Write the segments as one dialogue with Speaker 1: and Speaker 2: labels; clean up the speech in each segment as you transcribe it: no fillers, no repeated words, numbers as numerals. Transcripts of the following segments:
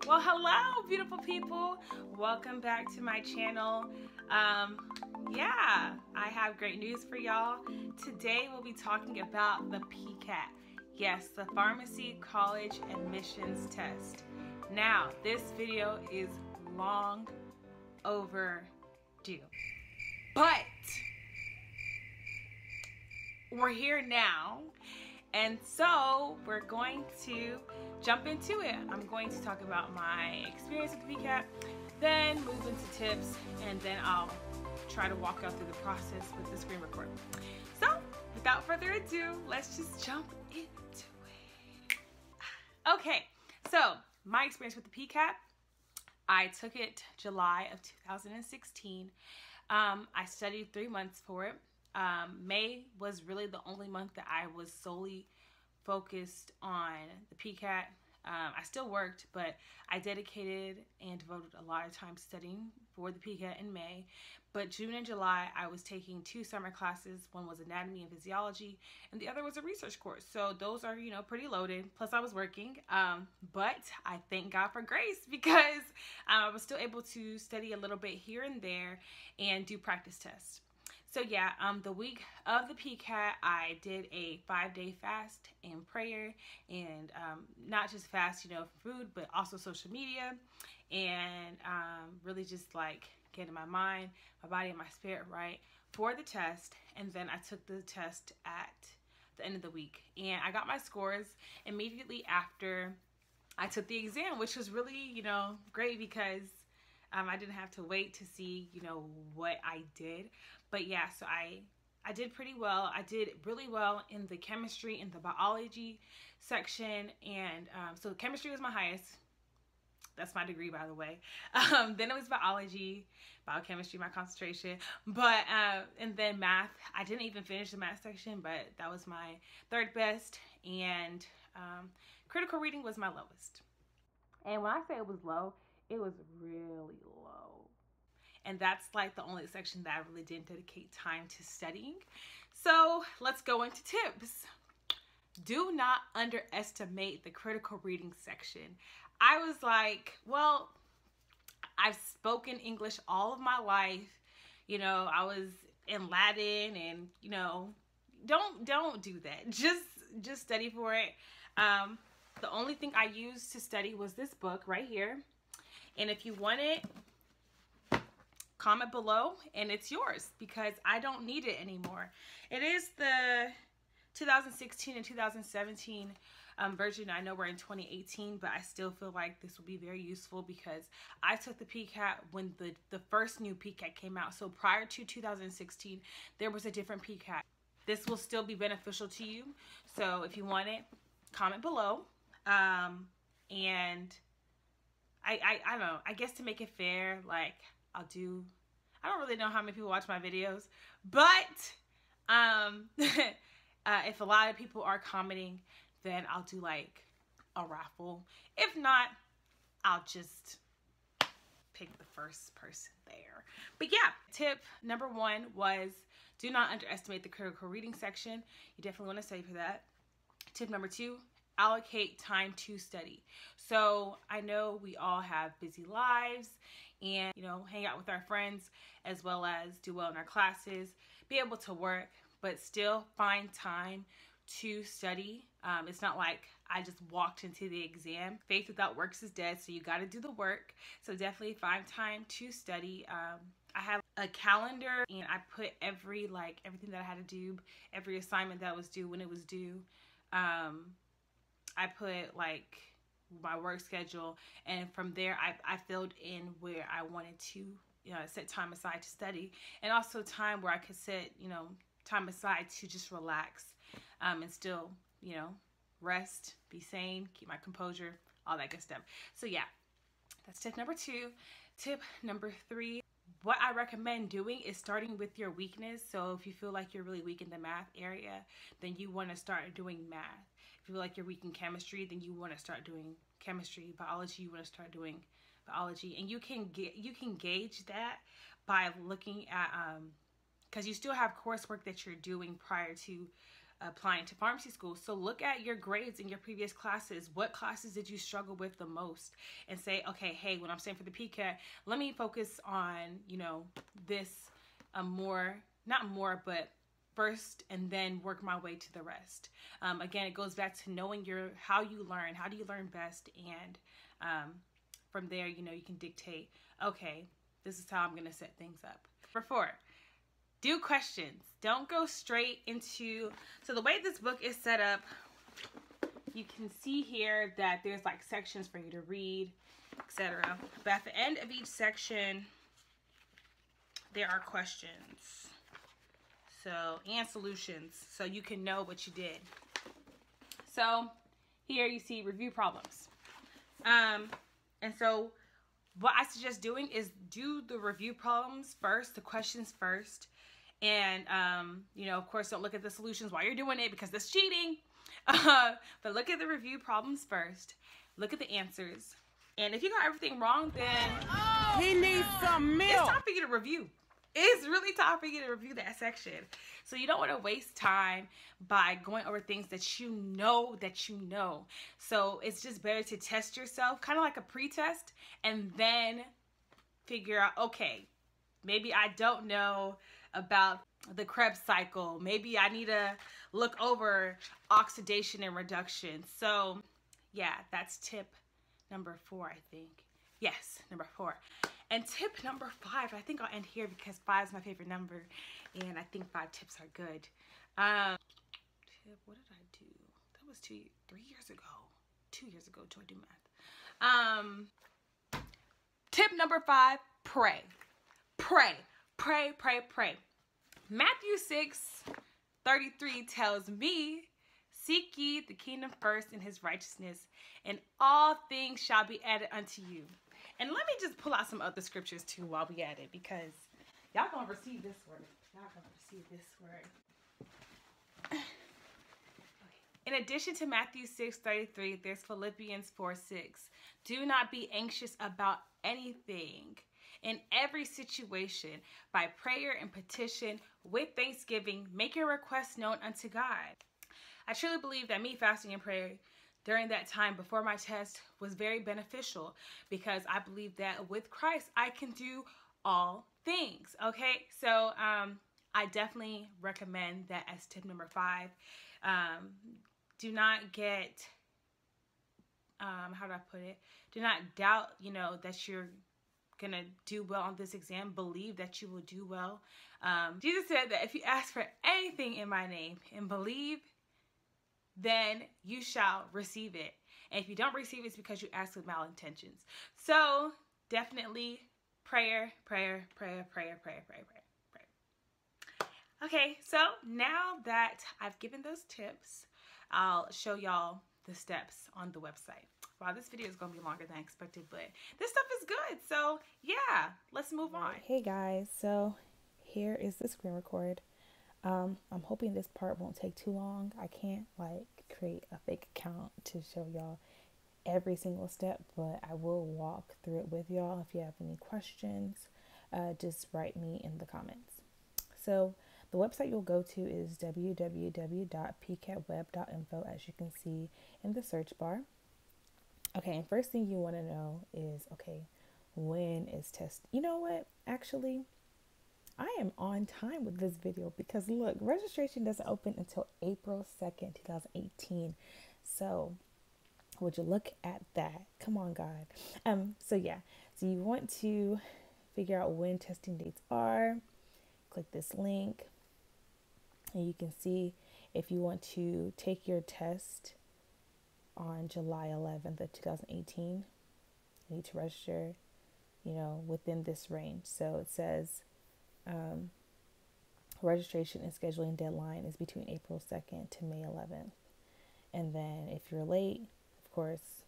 Speaker 1: Well, hello, beautiful people. Welcome back to my channel. Yeah, I have great news for y'all. Today we'll be talking about the PCAT. Yes, the Pharmacy College Admissions Test. Now, this video is long overdue, but we're here now. And so we're going to jump into it. I'm going to talk about my experience with the PCAT, then move into tips, and then I'll try to walk out through the process with the screen record. So without further ado, let's just jump into it. Okay, so my experience with the PCAT, I took it July of 2016. I studied 3 months for it. May was really the only month that I was solely focused on the PCAT. I still worked, but I dedicated and devoted a lot of time studying for the PCAT in May. But June and July, I was taking 2 summer classes. One was anatomy and physiology, and the other was a research course. So those are, pretty loaded. Plus I was working, but I thank God for grace because I was still able to study a little bit here and there and do practice tests. So yeah, the week of the PCAT, I did a 5-day fast and prayer, and not just fast, for food, but also social media, and really just like getting my mind, my body, and my spirit right for the test. And then I took the test at the end of the week, and I got my scores immediately after I took the exam, which was really, great because I didn't have to wait to see, what I did. But yeah, so I did pretty well. I did really well in the chemistry and the biology section. And so chemistry was my highest. That's my degree, by the way. Then it was biology, biochemistry, my concentration. But, and then math. I didn't even finish the math section, but that was my 3rd best. And critical reading was my lowest. And when I say it was low, it was really low. And that's like the only section that I really didn't dedicate time to studying. So let's go into tips. Do not underestimate the critical reading section. I was like, well, I've spoken English all of my life. I was in Latin, and don't do that. Just study for it. The only thing I used to study was this book right here. And if you want it, comment below and it's yours because I don't need it anymore. It is the 2016 and 2017 version. I know we're in 2018, but I still feel like this will be very useful because I took the PCAT when the first new PCAT came out. So prior to 2016, there was a different PCAT. This will still be beneficial to you. So if you want it, comment below. And I don't know, I guess to make it fair, like I don't really know how many people watch my videos, but if a lot of people are commenting, then I'll do like a raffle. If not, I'll just pick the first person there. But yeah, tip number 1 was do not underestimate the critical reading section. You definitely want to study for that. Tip number 2, allocate time to study. So I know we all have busy lives and, hang out with our friends as well as do well in our classes, be able to work, but still find time to study. It's not like I just walked into the exam. Faith without works is dead, so you got to do the work. So definitely find time to study. I have a calendar and I put everything that I had to do, every assignment that was due when it was due. I put like my work schedule, and from there I filled in where I wanted to set time aside to study, and also time where I could set time aside to just relax and still rest, be sane, keep my composure, all that good stuff. So yeah, that's tip number 2. Tip number 3, what I recommend doing is starting with your weakness. So if you feel like you're really weak in the math area, then you want to start doing math. If you feel like you're weak in chemistry, then you want to start doing chemistry. Biology, you want to start doing biology. And you can gauge that by looking at because you still have coursework that you're doing prior to applying to pharmacy school. So look at your grades in your previous classes. What classes did you struggle with the most? And say, okay, hey, when I'm studying for the PCAT, let me focus on, you know, this not more, but first, and then work my way to the rest. Again, it goes back to knowing how do you learn best, and from there, you know, you can dictate, okay, this is how I'm going to set things up. Number 4, do questions. Don't go straight into, so the way this book is set up, you can see here that there's like sections for you to read, etc. But at the end of each section, there are questions. So, and solutions, so you can know what you did. So here you see review problems. And so what I suggest doing is do the review problems first, the questions first. And, you know, of course, don't look at the solutions while you're doing it because that's cheating. But look at the review problems first. Look at the answers. And if you got everything wrong, then
Speaker 2: he needs some milk.
Speaker 1: It's time for you to review. It's really time for you to review that section. So you don't want to waste time by going over things that you know. So it's just better to test yourself, kind of like a pre-test, and then figure out, okay, maybe I don't know about the Krebs cycle. Maybe I need to look over oxidation and reduction. So yeah, that's tip number 4, I think. Yes, number 4. And tip number 5, I think I'll end here because 5 is my favorite number, and I think 5 tips are good. Tip, what did I do? That was 3 years ago. 2 years ago, do I do math? Tip number 5, pray. Pray, pray, pray, pray. Matthew 6:33 tells me, seek ye the kingdom first and his righteousness, and all things shall be added unto you. And let me just pull out some other scriptures too while we at it, because y'all gonna receive this word. Okay. In addition to Matthew 6:33, there's Philippians 4:6. Do not be anxious about anything. In every situation, by prayer and petition, with thanksgiving, make your requests known unto God. I truly believe that me fasting and praying during that time before my test was very beneficial, because I believe that with Christ, I can do all things. Okay, so I definitely recommend that as tip number 5. Do not get, how do I put it? Do not doubt, you know, that you're gonna do well on this exam. Believe that you will do well. Jesus said that if you ask for anything in my name and believe, then you shall receive it. And if you don't receive it, it's because you ask with malintentions. So definitely prayer, prayer, prayer, prayer, prayer, prayer, prayer, prayer. Okay, so now that I've given those tips, I'll show y'all the steps on the website. Wow, this video is going to be longer than I expected, but this stuff is good. So yeah, let's move on.
Speaker 3: Hey guys, so here is the screen record. I'm hoping this part won't take too long. I can't like create a fake account to show y'all every single step, but I will walk through it with y'all. If you have any questions, just write me in the comments. So the website you'll go to is www.pcatweb.info, as you can see in the search bar. Okay, and first thing you want to know is, okay, when is test? You know what? Actually, I am on time with this video because look, registration doesn't open until April 2nd, 2018. So would you look at that? Come on, God. So yeah, so you want to figure out when testing dates are. Click this link and you can see if you want to take your test on July 11th of 2018, you need to register, you know, within this range. So it says registration and scheduling deadline is between April 2nd to May 11th. And then if you're late, of course,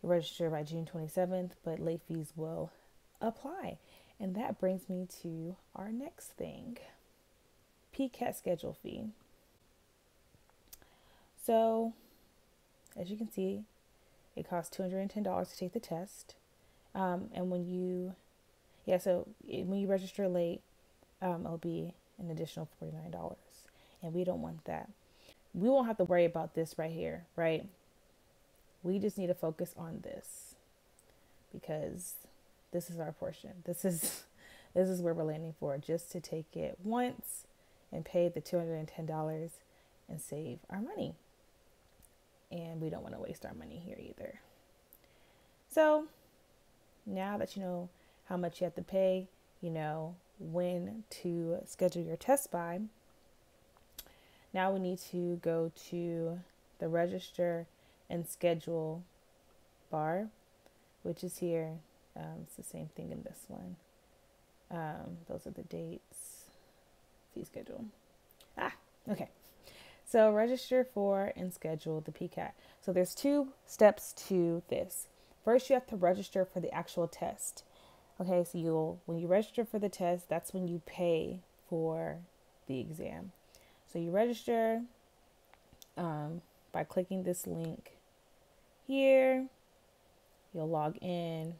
Speaker 3: register by June 27th, but late fees will apply. And that brings me to our next thing, PCAT schedule fee. So as you can see, it costs $210 to take the test. And when you register late, it'll be an additional $49. And we don't want that. We won't have to worry about this right here, right? We just need to focus on this because this is our portion. This is where we're landing for, just to take it once and pay the $210 and save our money. And we don't want to waste our money here either. So now that you know how much you have to pay, you know when to schedule your test by, now we need to go to the register and schedule bar, which is here. It's the same thing in this one. Those are the dates. Fee schedule. Okay. So register for and schedule the PCAT. So there's 2 steps to this. First, you have to register for the actual test. Okay, so when you register for the test, that's when you pay for the exam. So you register by clicking this link here. You'll log in.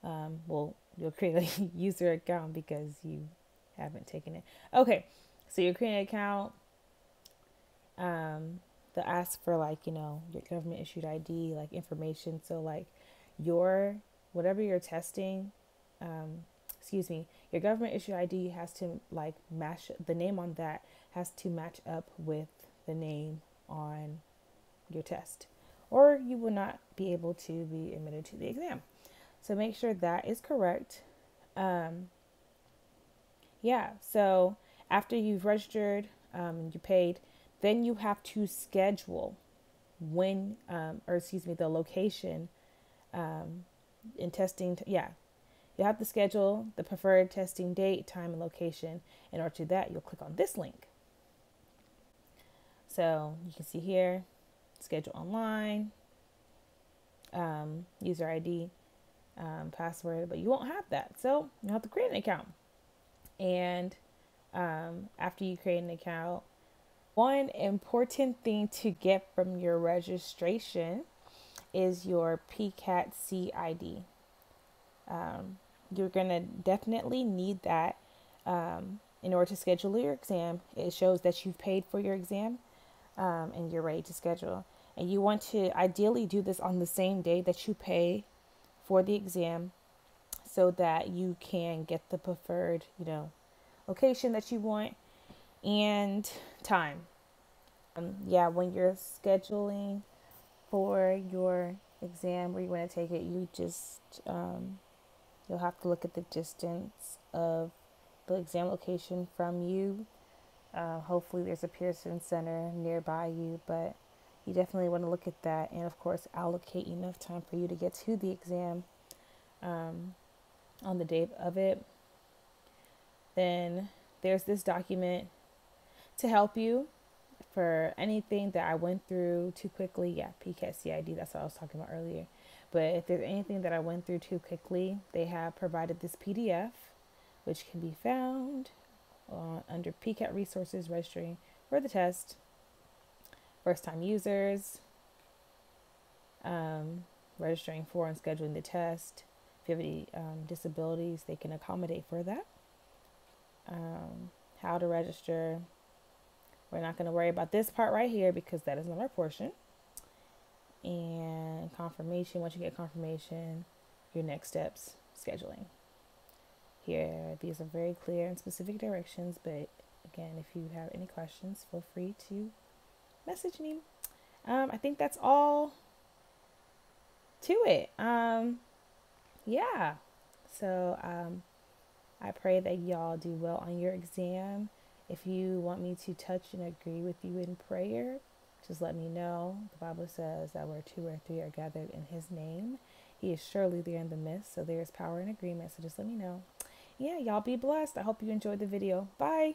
Speaker 3: You'll create a user account because you haven't taken it. Okay, so you're creating an account. They'll ask for your government issued ID, information. So whatever you're testing, your government issued ID has to match, the name on that has to match up with the name on your test, or you will not be able to be admitted to the exam. So make sure that is correct. So after you've registered, you paid, then you have to schedule the location in testing. You have to schedule the preferred testing date, time, and location. In order to do that, you'll click on this link. So you can see here, schedule online, user ID, password, but you won't have that. So you have to create an account. And after you create an account, one important thing to get from your registration is your PCAT CID. You're going to definitely need that in order to schedule your exam. It shows that you've paid for your exam and you're ready to schedule. And you want to ideally do this on the same day that you pay for the exam so that you can get the preferred, location that you want and time. When you're scheduling for your exam where you want to take it, you just you'll have to look at the distance of the exam location from you. Hopefully there's a Pearson Center nearby you, but you definitely want to look at that, and of course allocate enough time for you to get to the exam on the day of it. Then there's this document to help you for anything that I went through too quickly. PCAT CID, that's what I was talking about earlier. But if there's anything that I went through too quickly, they have provided this PDF, which can be found under PCAT resources, registering for the test, first time users, registering for and scheduling the test. If you have any disabilities, they can accommodate for that. How to register. We're not going to worry about this part right here because that is not our portion. And confirmation, once you get confirmation, your next steps, scheduling. Here, these are very clear and specific directions, but again, if you have any questions, feel free to message me. I think that's all to it. So I pray that y'all do well on your exam. If you want me to touch and agree with you in prayer, just let me know. The Bible says that where 2 or 3 are gathered in his name, he is surely there in the midst. So there is power in agreement. So just let me know. Y'all be blessed. I hope you enjoyed the video. Bye.